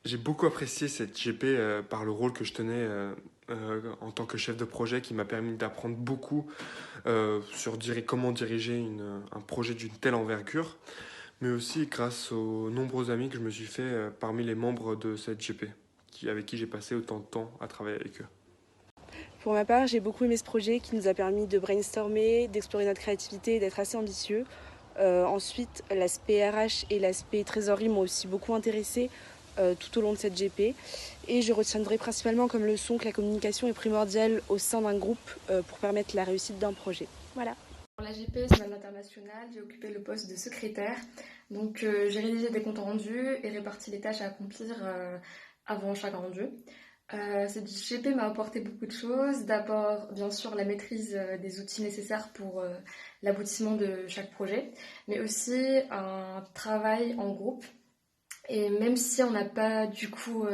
J'ai beaucoup apprécié cette GP par le rôle que je tenais en tant que chef de projet qui m'a permis d'apprendre beaucoup sur comment diriger un projet d'une telle envergure, mais aussi grâce aux nombreux amis que je me suis fait parmi les membres de cette GP, avec qui j'ai passé autant de temps à travailler avec eux. Pour ma part, j'ai beaucoup aimé ce projet qui nous a permis de brainstormer, d'explorer notre créativité et d'être assez ambitieux. Ensuite, l'aspect RH et l'aspect trésorerie m'ont aussi beaucoup intéressé tout au long de cette GP. Et je retiendrai principalement comme leçon que la communication est primordiale au sein d'un groupe pour permettre la réussite d'un projet. Voilà. Pour la GP Semaine internationale, j'ai occupé le poste de secrétaire. Donc j'ai rédigé des comptes rendus et réparti les tâches à accomplir avant chaque rendu. Cette GP m'a apporté beaucoup de choses. D'abord, bien sûr, la maîtrise des outils nécessaires pour l'aboutissement de chaque projet, mais aussi un travail en groupe. Et même si on n'a pas du coup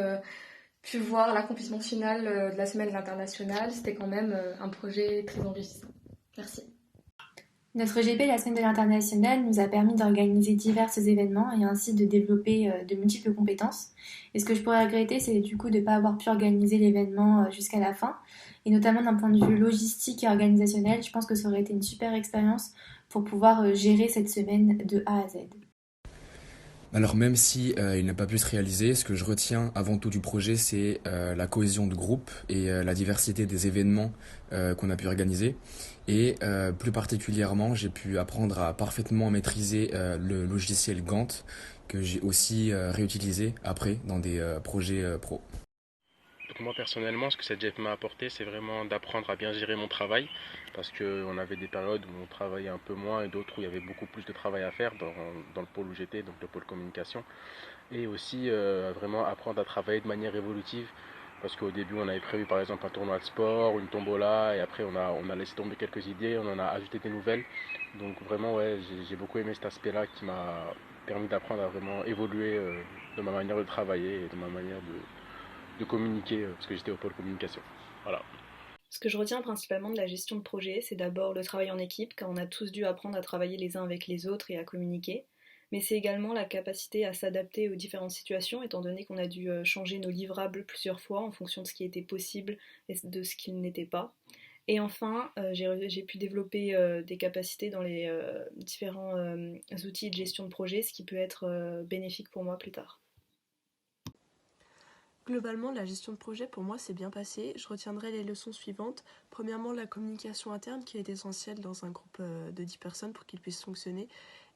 pu voir l'accomplissement final de la semaine de l'international, c'était quand même un projet très enrichissant. Merci. Notre GP, la Semaine de l'International, nous a permis d'organiser divers événements et ainsi de développer de multiples compétences. Et ce que je pourrais regretter, c'est du coup de ne pas avoir pu organiser l'événement jusqu'à la fin. Et notamment d'un point de vue logistique et organisationnel, je pense que ça aurait été une super expérience pour pouvoir gérer cette semaine de A à Z. Alors même si il n'a pas pu se réaliser, ce que je retiens avant tout du projet, c'est la cohésion de groupe et la diversité des événements qu'on a pu organiser. Et plus particulièrement, j'ai pu apprendre à parfaitement maîtriser le logiciel Gantt que j'ai aussi réutilisé après dans des projets pro. Donc moi personnellement, ce que cette JEP m'a apporté, c'est vraiment d'apprendre à bien gérer mon travail, parce qu'on avait des périodes où on travaillait un peu moins et d'autres où il y avait beaucoup plus de travail à faire dans le pôle où j'étais, donc le pôle communication. Et aussi vraiment apprendre à travailler de manière évolutive, parce qu'au début on avait prévu par exemple un tournoi de sport, une tombola, et après on a laissé tomber quelques idées, on en a ajouté des nouvelles. Donc vraiment ouais, j'ai beaucoup aimé cet aspect-là qui m'a permis d'apprendre à vraiment évoluer de ma manière de travailler et de ma manière de communiquer, parce que j'étais au pôle communication. Voilà. Ce que je retiens principalement de la gestion de projet, c'est d'abord le travail en équipe, car on a tous dû apprendre à travailler les uns avec les autres et à communiquer. Mais c'est également la capacité à s'adapter aux différentes situations, étant donné qu'on a dû changer nos livrables plusieurs fois en fonction de ce qui était possible et de ce qui n'était pas. Et enfin, j'ai pu développer des capacités dans les différents outils de gestion de projet, ce qui peut être bénéfique pour moi plus tard. Globalement, la gestion de projet, pour moi, s'est bien passée. Je retiendrai les leçons suivantes. Premièrement, la communication interne qui est essentielle dans un groupe de 10 personnes pour qu'il puisse fonctionner.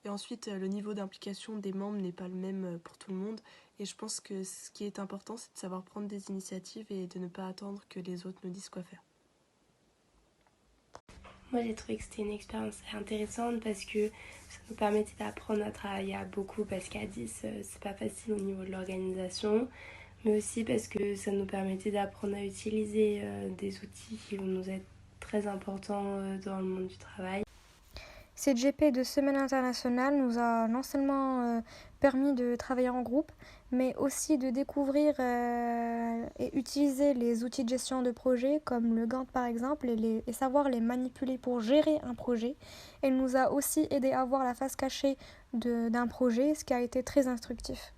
Et ensuite, le niveau d'implication des membres n'est pas le même pour tout le monde. Et je pense que ce qui est important, c'est de savoir prendre des initiatives et de ne pas attendre que les autres nous disent quoi faire. Moi, j'ai trouvé que c'était une expérience intéressante parce que ça nous permettait d'apprendre à travailler à beaucoup parce qu'à 10, c'est pas facile au niveau de l'organisation. Mais aussi parce que ça nous permettait d'apprendre à utiliser des outils qui vont nous être très importants dans le monde du travail. Cette GP de Semaine internationale nous a non seulement permis de travailler en groupe, mais aussi de découvrir et utiliser les outils de gestion de projet comme le Gantt par exemple et savoir les manipuler pour gérer un projet. Elle nous a aussi aidé à voir la face cachée d'un projet, ce qui a été très instructif.